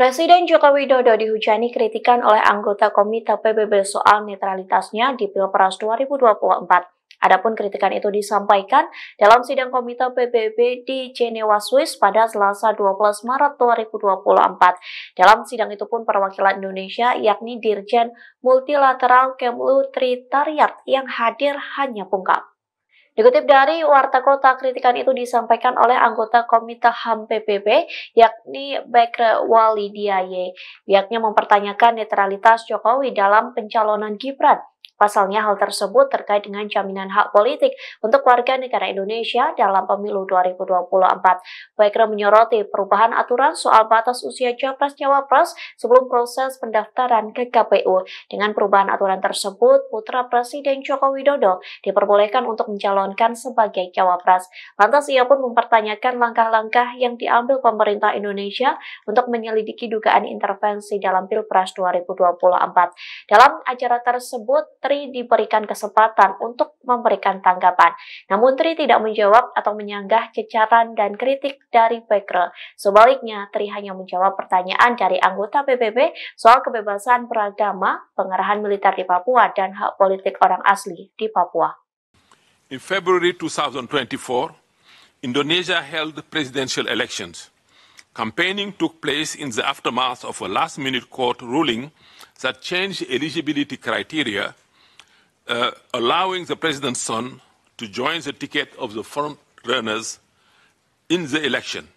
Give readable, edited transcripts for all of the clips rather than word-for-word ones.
Presiden Joko Widodo dihujani kritikan oleh anggota Komite PBB soal netralitasnya di Pilpres 2024. Adapun kritikan itu disampaikan dalam sidang Komite PBB di Jenewa, Swiss pada Selasa 12 Maret 2024. Dalam sidang itu pun perwakilan Indonesia yakni Dirjen Multilateral Kemlu Tritariat yang hadir hanya pungkap. Dikutip dari Warta Kota, kritikan itu disampaikan oleh anggota Komite HAM PBB, yakni Bekre Walidiaye. Pihaknya mempertanyakan netralitas Jokowi dalam pencalonan Gibran. Pasalnya hal tersebut terkait dengan jaminan hak politik untuk warga negara Indonesia dalam pemilu 2024. Bekre menyoroti perubahan aturan soal batas usia Capres-Cawapres sebelum proses pendaftaran ke KPU. Dengan perubahan aturan tersebut, putra Presiden Joko Widodo diperbolehkan untuk mencalonkan sebagai cawapres. Lantas ia pun mempertanyakan langkah-langkah yang diambil pemerintah Indonesia untuk menyelidiki dugaan intervensi dalam Pilpres 2024. Dalam acara tersebut, Tri diberikan kesempatan untuk memberikan tanggapan. Namun Tri tidak menjawab atau menyanggah cecaran dan kritik dari Bekre. Sebaliknya, Tri hanya menjawab pertanyaan dari anggota PBB soal kebebasan beragama, pengerahan militer di Papua, dan hak politik orang asli di Papua. In February 2024, Indonesia held presidential elections. Campaigning took place in the aftermath of a last-minute court ruling that changed eligibility criteria, allowing the president's son to join the ticket of the front runners in the election.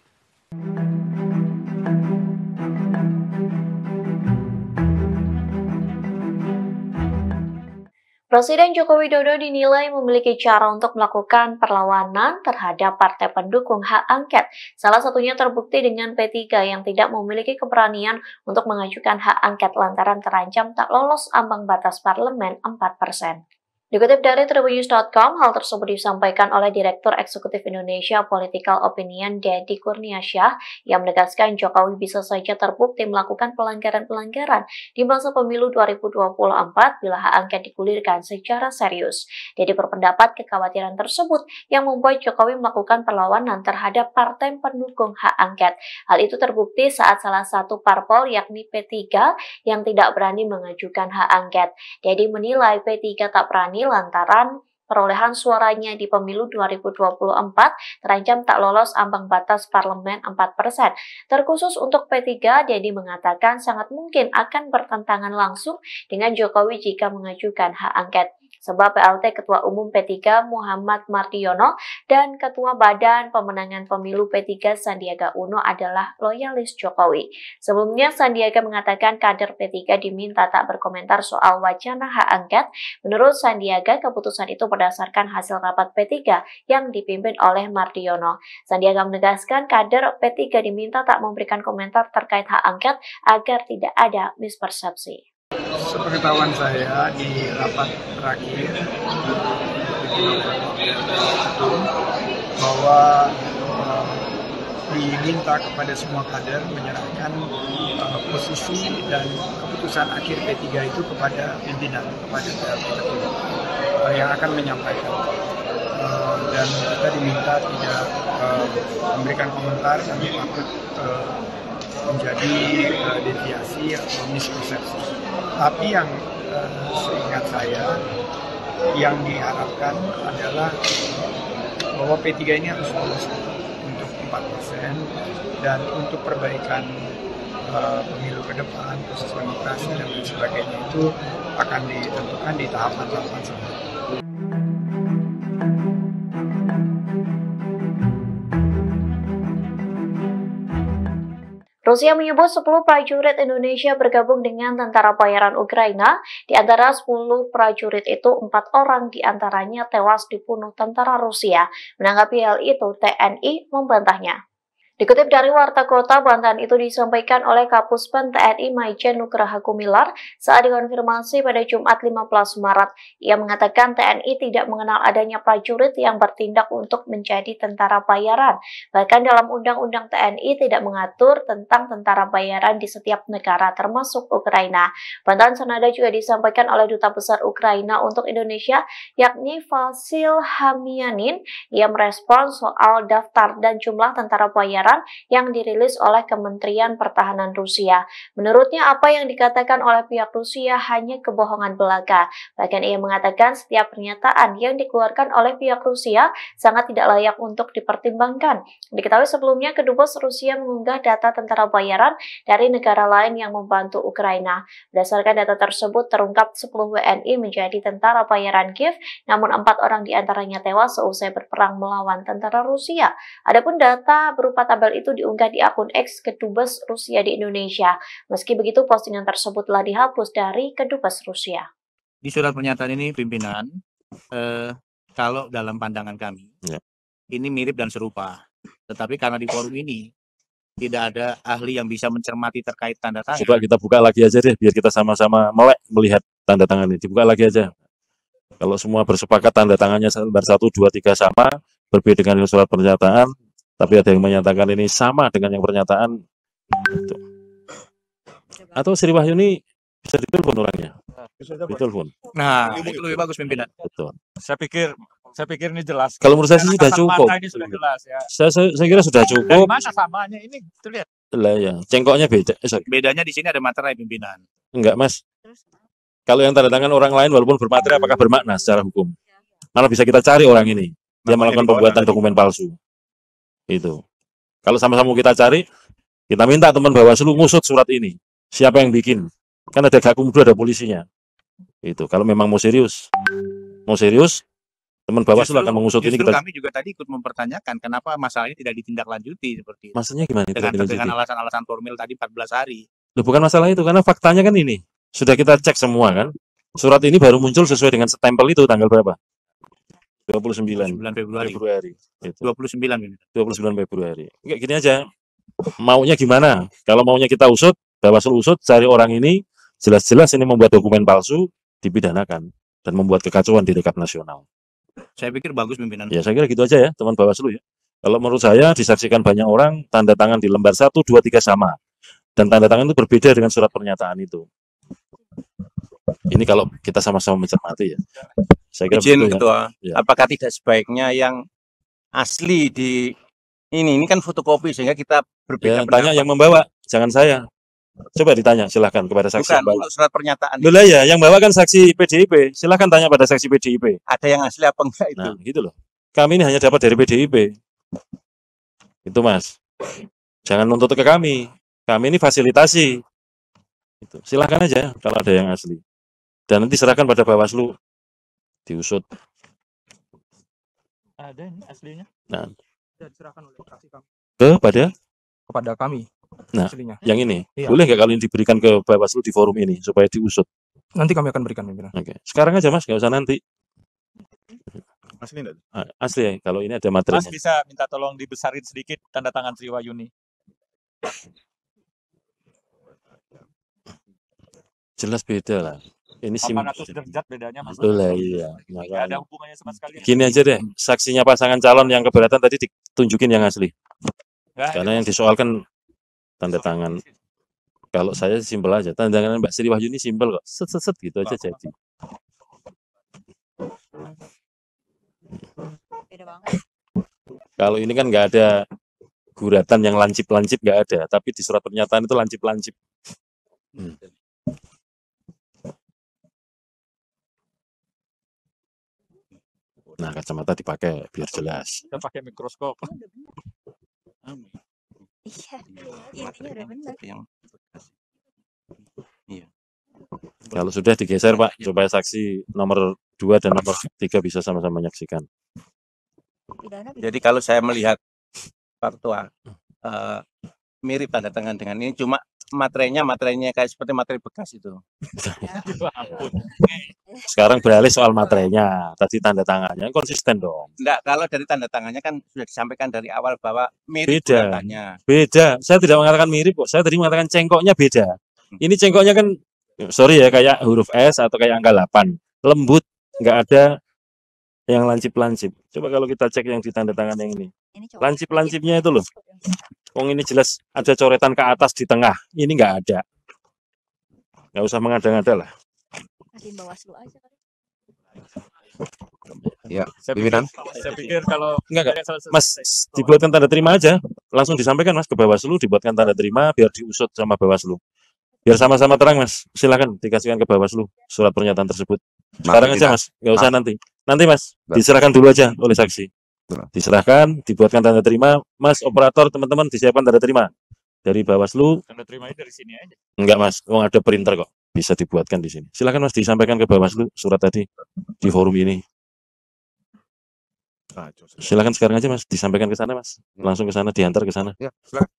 Presiden Joko Widodo dinilai memiliki cara untuk melakukan perlawanan terhadap partai pendukung hak angket. Salah satunya terbukti dengan P3 yang tidak memiliki keberanian untuk mengajukan hak angket lantaran terancam tak lolos ambang batas parlemen 4%. Dikutip dari Tribunnews.com, hal tersebut disampaikan oleh Direktur Eksekutif Indonesia Political Opinion Deddy Kurniasyah yang menegaskan Jokowi bisa saja terbukti melakukan pelanggaran-pelanggaran di masa pemilu 2024 bila hak angket digulirkan secara serius. Deddy berpendapat kekhawatiran tersebut yang membuat Jokowi melakukan perlawanan terhadap partai pendukung hak angket. Hal itu terbukti saat salah satu parpol yakni P3 yang tidak berani mengajukan hak angket. Deddy menilai P3 tak berani lantaran perolehan suaranya di pemilu 2024 terancam tak lolos ambang batas parlemen 4%. Terkhusus untuk P3, Deddy mengatakan sangat mungkin akan bertentangan langsung dengan Jokowi jika mengajukan hak angket. Sebab PLT Ketua Umum P3 Muhammad Mardiono dan Ketua Badan Pemenangan Pemilu P3 Sandiaga Uno adalah loyalis Jokowi. Sebelumnya Sandiaga mengatakan kader P3 diminta tak berkomentar soal wacana hak angket. Menurut Sandiaga, keputusan itu berdasarkan hasil rapat P3 yang dipimpin oleh Mardiono. Sandiaga menegaskan kader P3 diminta tak memberikan komentar terkait hak angket agar tidak ada mispersepsi. Sepengetahuan saya di rapat terakhir bahwa diminta kepada semua kader menyerahkan posisi dan keputusan akhir P3 itu kepada pimpinan, kepada yang akan menyampaikan. Dan kita diminta tidak memberikan komentar karena takut menjadi deviasi atau mispersepsi. Tapi yang seingat saya, yang diharapkan adalah bahwa P3 ini harus lulus untuk 4% dan untuk perbaikan pemilu ke depan, proses demokrasi dan lain sebagainya itu akan ditentukan di tahapan-tahapan selanjutnya. Rusia menyebut 10 prajurit Indonesia bergabung dengan tentara bayaran Ukraina. Di antara 10 prajurit itu, 4 orang diantaranya tewas dibunuh tentara Rusia. Menanggapi hal itu, TNI membantahnya. Dikutip dari Warta Kota, bantahan itu disampaikan oleh Kapuspen TNI Maijen Nugraha Gumilar saat dikonfirmasi pada Jumat 15 Maret. Ia mengatakan TNI tidak mengenal adanya prajurit yang bertindak untuk menjadi tentara bayaran. Bahkan dalam Undang-Undang TNI tidak mengatur tentang tentara bayaran di setiap negara termasuk Ukraina. Bantahan senada juga disampaikan oleh Duta Besar Ukraina untuk Indonesia yakni Vasil Hamianin. Ia merespons soal daftar dan jumlah tentara bayaran pembayaran yang dirilis oleh Kementerian Pertahanan Rusia. Menurutnya, apa yang dikatakan oleh pihak Rusia hanya kebohongan belaka. Bahkan ia mengatakan setiap pernyataan yang dikeluarkan oleh pihak Rusia sangat tidak layak untuk dipertimbangkan. Diketahui sebelumnya, Kedubes Rusia mengunggah data tentara bayaran dari negara lain yang membantu Ukraina. Berdasarkan data tersebut, terungkap 10 WNI menjadi tentara bayaran Kiev, namun 4 orang diantaranya tewas seusai berperang melawan tentara Rusia. Adapun data berupa tabel itu diunggah di akun X Kedubes Rusia di Indonesia. Meski begitu, postingan tersebut telah dihapus dari Kedubes Rusia. Di surat pernyataan ini, pimpinan, kalau dalam pandangan kami, ini mirip dan serupa. Tetapi karena di forum ini tidak ada ahli yang bisa mencermati terkait tanda tangan. Coba kita buka lagi aja deh, biar kita sama-sama melek melihat tanda tangan ini. Dibuka lagi aja. Kalau semua bersepakat tanda tangannya lembar 1, 2, 3 sama, berbeda dengan surat pernyataan, tapi ada yang menyatakan ini sama dengan yang pernyataan. Itu. Atau Sri Wahyuni bisa ditelepon orangnya. Ditelepon. Nah, itu lebih bagus pimpinan. Betul. Saya pikir ini jelas. Kalau menurut saya sih sudah cukup. Ini sudah jelas ya. Saya kira sudah Dari cukup. mana samanya ini terlihat? Lah ya, cengkoknya beda. Bedanya di sini ada materai pimpinan. Enggak, Mas. Kalau yang tanda tangan orang lain walaupun bermaterai apakah bermakna secara hukum? Mana bisa kita cari orang ini? Dia melakukan pembuatan dokumen palsu. Itu. Kalau sama-sama kita cari, kita minta teman Bawaslu ngusut surat ini. Siapa yang bikin? Kan ada Gakumdu, ada polisinya. Itu. Kalau memang mau serius, teman Bawaslu akan mengusut ini. Kami juga tadi ikut mempertanyakan kenapa masalah ini tidak ditindaklanjuti seperti itu. Maksudnya gimana? Dengan alasan-alasan formil tadi 14 hari. Loh, bukan masalah itu, karena faktanya kan ini. Sudah kita cek semua kan. Surat ini baru muncul sesuai dengan stempel itu tanggal berapa? 29 Februari. Itu. 29 Februari. Kayak gini aja. Maunya gimana? Kalau maunya kita usut, Bawaslu usut, cari orang ini, jelas-jelas ini membuat dokumen palsu, dipidanakan dan membuat kekacauan di rekap nasional. Saya pikir bagus pimpinan. Ya, saya kira gitu aja ya, teman Bawaslu ya. Kalau menurut saya disaksikan banyak orang, tanda tangan di lembar 1, 2, 3 sama. Dan tanda tangan itu berbeda dengan surat pernyataan itu. Ini kalau kita sama-sama mencermati ya. Saya kira Izin betul, Ketua, ya. apakah tidak sebaiknya yang asli di ini kan fotokopi sehingga kita berbeda Ya, tanya yang membawa, jangan saya. Coba ditanya, silahkan kepada saksi. Bukan, untuk surat pernyataan. Loh ya, yang bawa kan saksi PDIP. Silahkan tanya pada saksi PDIP. Ada yang asli apa enggak itu? Nah, gitu loh. Kami ini hanya dapat dari PDIP. Itu Mas. Jangan nuntut ke kami. Kami ini fasilitasi. Itu. Silahkan aja kalau ada yang asli. Dan nanti serahkan pada Bawaslu. Diusut. Ada ini aslinya. Nah, Sudah diserahkan oleh fraksi kami kepada kami. Nah, Aslinya. yang ini. Iya. Boleh nggak kalau ini diberikan ke Bawaslu di forum ini supaya diusut? Nanti kami akan berikan pimpinan. Oke. Sekarang aja Mas, nggak usah nanti. Asli enggak? Asli ya, kalau ini ada Mas materinya. bisa minta tolong dibesarin sedikit tanda tangan Sri Wahyuni. Jelas beda lah. Ini 800 derajat bedanya Mas. Betul lah, iya. Nggak ada Makanya. hubungannya sama sekali. Gini aja deh, saksinya pasangan calon yang keberatan tadi ditunjukin yang asli. Nggak ada. Karena yang disoalkan tanda tangan. Kalau saya simpel aja, tanda tangan Mbak Sri Wahyuni simpel kok. Set gitu aja jadi. Kalau ini kan nggak ada guratan yang lancip-lancip, nggak ada. Tapi di surat pernyataan itu lancip-lancip. Nah, kacamata dipakai biar jelas. Kita pakai mikroskop. Iya, intinya udah benar. Kalau sudah digeser Pak, supaya saksi nomor 2 dan nomor 3 bisa sama-sama menyaksikan. Jadi kalau saya melihat faktual mirip tanda tangan dengan ini, cuma materinya kayak seperti materi bekas itu. Sekarang beralih soal materinya, tadi tanda tangannya konsisten dong. Enggak, kalau dari tanda tangannya kan sudah disampaikan dari awal bahwa mirip Beda. buletannya. Beda, saya tidak mengatakan mirip kok, saya tadi mengatakan cengkoknya beda. Ini cengkoknya kan, sorry ya, kayak huruf S atau kayak angka 8, lembut, nggak ada yang lancip-lancip. Coba kalau kita cek yang di tanda tangan yang ini, lancip-lancipnya itu loh. Wong ini jelas ada coretan ke atas di tengah, ini nggak ada. Nggak usah mengada-ngada lah. Saya pikir kalau Enggak, Mas, dibuatkan tanda terima aja, langsung disampaikan Mas ke Bawaslu, dibuatkan tanda terima biar diusut sama Bawaslu. Biar sama-sama terang Mas. Silakan dikasihkan ke Bawaslu surat pernyataan tersebut. Sekarang aja Mas, nggak usah nanti. Nanti Mas, diserahkan dulu aja oleh saksi. Diserahkan, dibuatkan tanda terima, Mas operator teman-teman disiapkan tanda terima dari Bawaslu. Tanda terimanya dari sini aja. Enggak Mas, ada printer kok, bisa dibuatkan di sini. Silakan Mas disampaikan ke Bawaslu surat tadi di forum ini. Silakan sekarang aja Mas, disampaikan ke sana Mas. Langsung ke sana, diantar ke sana. Ya, silakan.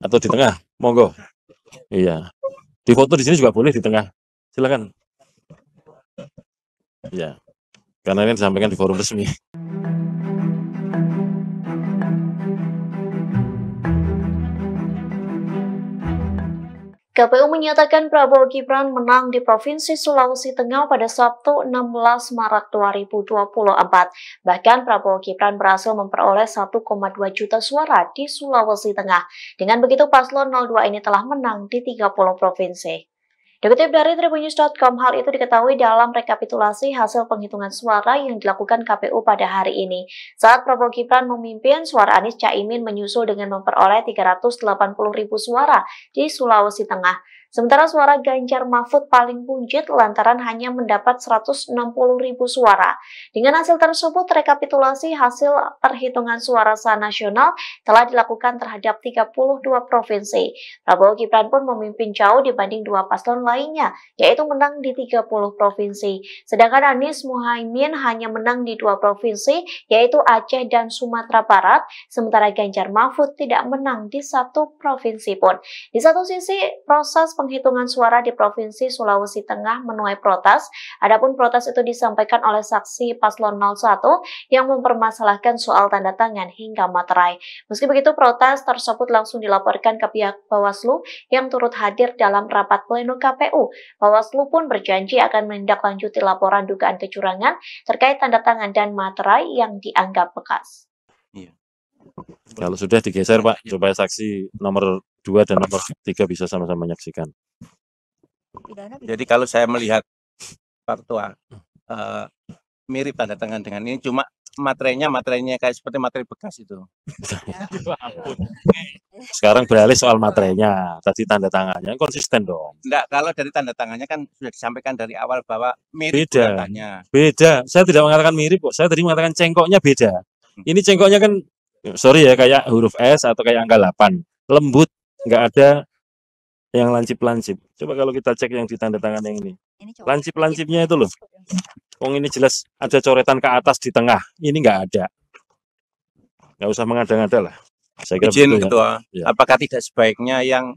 Atau di tengah, monggo. Iya. Di foto di sini juga boleh di tengah. Silakan. Iya. Karena ini disampaikan di forum resmi. KPU menyatakan Prabowo Gibran menang di Provinsi Sulawesi Tengah pada Sabtu 16 Maret 2024. Bahkan Prabowo Gibran berhasil memperoleh 1,2 juta suara di Sulawesi Tengah. Dengan begitu paslon 02 ini telah menang di 30 provinsi. Dikutip dari tribunnews.com, hal itu diketahui dalam rekapitulasi hasil penghitungan suara yang dilakukan KPU pada hari ini. Saat Prabowo Gibran memimpin, suara Anies Caimin menyusul dengan memperoleh 380.000 suara di Sulawesi Tengah. Sementara suara Ganjar Mahfud paling buncit lantaran hanya mendapat 160.000 suara. Dengan hasil tersebut, rekapitulasi hasil perhitungan suara sah nasional telah dilakukan terhadap 32 provinsi. Prabowo Gibran pun memimpin jauh dibanding dua paslon lainnya, yaitu menang di 30 provinsi. Sedangkan Anies Muhaimin hanya menang di 2 provinsi, yaitu Aceh dan Sumatera Barat, sementara Ganjar Mahfud tidak menang di 1 provinsi pun. Di satu sisi, proses penghitungan suara di Provinsi Sulawesi Tengah menuai protes. Adapun protes itu disampaikan oleh saksi paslon 01 yang mempermasalahkan soal tanda tangan hingga materai. Meski begitu, protes tersebut langsung dilaporkan ke pihak Bawaslu yang turut hadir dalam rapat pleno KPU. Bawaslu pun berjanji akan menindaklanjuti laporan dugaan kecurangan terkait tanda tangan dan materai yang dianggap bekas. Kalau sudah digeser Pak, supaya saksi nomor 2 dan nomor 3 bisa sama-sama menyaksikan. Jadi kalau saya melihat faktual mirip tanda tangan dengan ini, cuma materinya kayak seperti materi bekas itu. Sekarang beralih soal materinya, tadi tanda tangannya konsisten dong. Enggak, kalau dari tanda tangannya kan sudah disampaikan dari awal bahwa mirip Beda. tanda. Beda. Saya tidak mengatakan mirip kok. Saya tadi mengatakan cengkoknya beda. Ini cengkoknya kan sorry ya, kayak huruf S atau kayak angka 8. Lembut, nggak ada yang lancip-lancip. Coba kalau kita cek yang di tanda tangan yang ini. Lancip-lancipnya itu loh. Ini jelas ada coretan ke atas di tengah. Ini nggak ada. Nggak usah mengada-ngada lah. Saya kira Izin betul, Ketua, ya. apakah tidak sebaiknya yang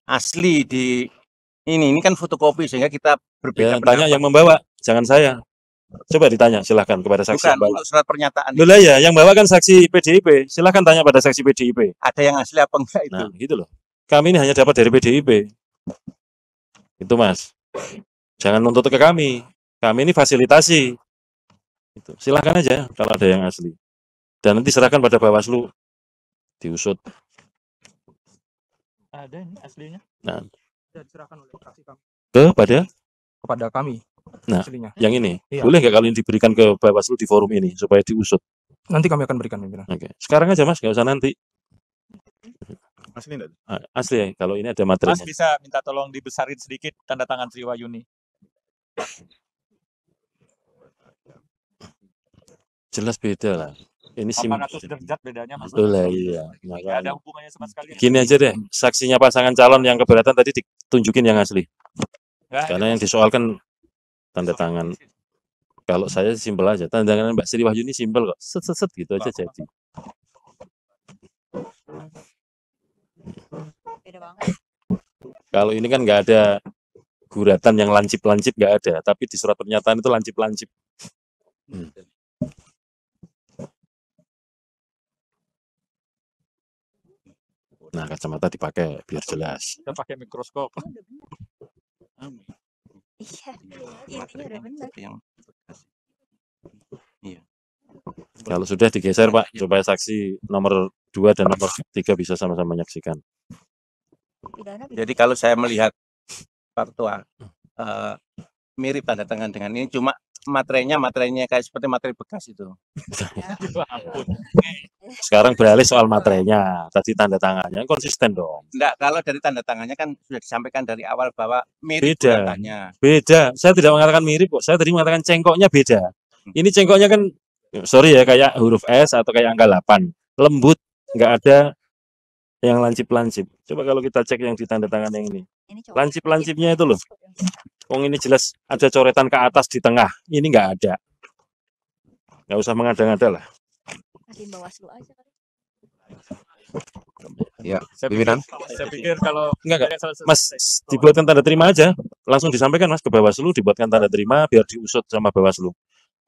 asli di ini kan fotokopi sehingga kita berbeda Ya, tanya yang membawa, jangan saya. Coba ditanya, silahkan kepada saksi Bukan, yang bawa. untuk surat pernyataan. Loh lah ya, yang bawa kan saksi PDIP. Silahkan tanya pada saksi PDIP. Ada yang asli apa enggak itu? Nah, gitu loh. Kami ini hanya dapat dari PDIP. Itu Mas. Jangan nuntut ke kami. Kami ini fasilitasi. Itu. Silahkan aja kalau ada yang asli. Dan nanti serahkan pada Bawaslu. Diusut. Ada ini aslinya. Nah, Sudah diserahkan oleh saksi kami. kepada kami. Nah, Aslinya. yang ini. Iya. Boleh nggak kalau ini diberikan ke Bawaslu di forum ini supaya diusut? Nanti kami akan berikan pimpinan. Oke. Sekarang aja Mas, nggak usah nanti. Asli enggak? Asli ya, kalau ini ada Mas materinya. bisa minta tolong dibesarin sedikit tanda tangan Sri Wahyuni. Jelas beda lah. Ini 800 derajat bedanya Mas. Betul lah, iya. Nggak ada Makanya. hubungannya sama sekali. Gini aja deh, saksinya pasangan calon yang keberatan tadi ditunjukin yang asli. Nggak ada. Karena yang disoalkan tanda tangan. Kalau saya simpel aja, tanda tangan Mbak Sri Wahyuni simpel kok. Set gitu aja jadi. Beda banget. Kalau ini kan nggak ada guratan yang lancip-lancip, nggak ada. Tapi di surat pernyataan itu lancip-lancip. Nah, kacamata dipakai biar jelas. Kita pakai mikroskop. Iya, intinya udah benar. Iya. Kalau sudah digeser Pak, supaya saksi nomor 2 dan nomor 3 bisa sama-sama menyaksikan. Jadi kalau saya melihat faktual mirip tanda tangan dengan ini, cuma materainya kayak seperti materi bekas itu. Sekarang beralih soal materainya, tadi tanda tangannya konsisten dong. Enggak, kalau dari tanda tangannya kan sudah disampaikan dari awal bahwa mirip Beda, buatannya. beda. Saya tidak mengatakan mirip kok. Saya tadi mengatakan cengkoknya beda. Ini cengkoknya kan, sorry ya, kayak huruf S atau kayak angka 8. Lembut, nggak ada yang lancip-lancip. Coba kalau kita cek yang di tanda tangan yang ini. Lancip-lancipnya itu loh. Wong ini jelas ada coretan ke atas di tengah. Ini nggak ada. Nggak usah mengada-ngada lah. Ya, saya pikir kalau enggak, Mas, dibuatkan tanda terima aja. Langsung disampaikan Mas ke Bawaslu, dibuatkan tanda terima biar diusut sama Bawaslu.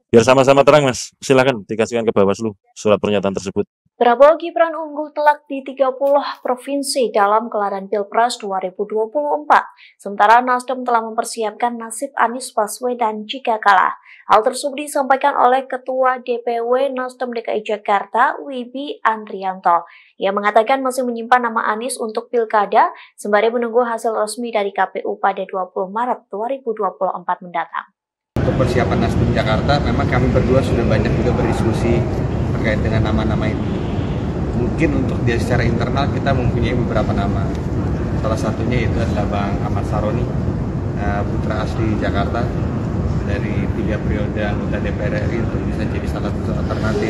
Biar sama-sama terang Mas. Silakan dikasihkan ke Bawaslu surat pernyataan tersebut. Prabowo Gibran unggul telak di 30 provinsi dalam gelaran Pilpres 2024. Sementara Nasdem telah mempersiapkan nasib Anies Baswedan jika kalah. Hal tersebut disampaikan oleh Ketua DPW Nasdem DKI Jakarta, Wibi Andrianto. Ia mengatakan masih menyimpan nama Anies untuk Pilkada, sembari menunggu hasil resmi dari KPU pada 20 Maret 2024 mendatang. Untuk persiapan Nasdem Jakarta, memang kami berdua sudah banyak juga berdiskusi terkait dengan nama-nama ini. Mungkin untuk dia secara internal kita mempunyai beberapa nama. Salah satunya itu adalah Bang Ahmad Saroni, putra asli Jakarta, dari 3 periode anggota DPR RI untuk bisa jadi salah satu alternatif.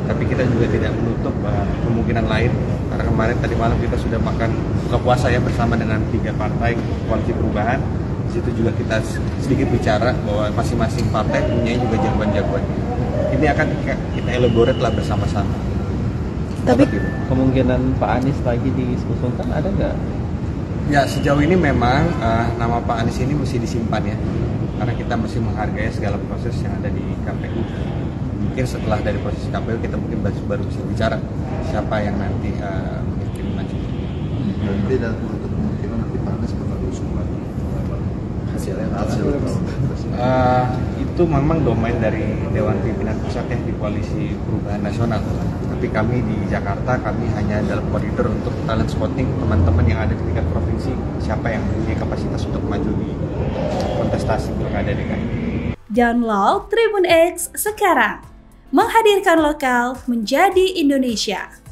Tapi kita juga tidak menutup kemungkinan lain, karena kemarin tadi malam kita sudah makan buka puasa ya bersama dengan 3 partai koalisi perubahan. Di situ juga kita sedikit bicara bahwa masing-masing partai punya juga jagoan-jagoan. Ini akan kita elaborate lah bersama-sama. Tapi kemungkinan Pak Anies lagi diusungkan ada nggak? Ya, sejauh ini memang nama Pak Anies ini mesti disimpan ya, karena kita mesti menghargai segala proses yang ada di KPU. Mungkin setelah dari proses KPU kita mungkin baru bisa bicara siapa yang nanti mungkin maju. Berarti dan untuk kemungkinan nanti Pak Anies bakal diusung lagi. Hasilnya itu memang domain dari Dewan Pimpinan Pusat ya, di Koalisi Perubahan Nasional. Tapi kami di Jakarta, kami hanya dalam koridor untuk talent spotting teman-teman yang ada di tingkat provinsi, siapa yang mempunyai kapasitas untuk maju di kontestasi pilkada DKI. Download Tribun X sekarang, menghadirkan lokal menjadi Indonesia.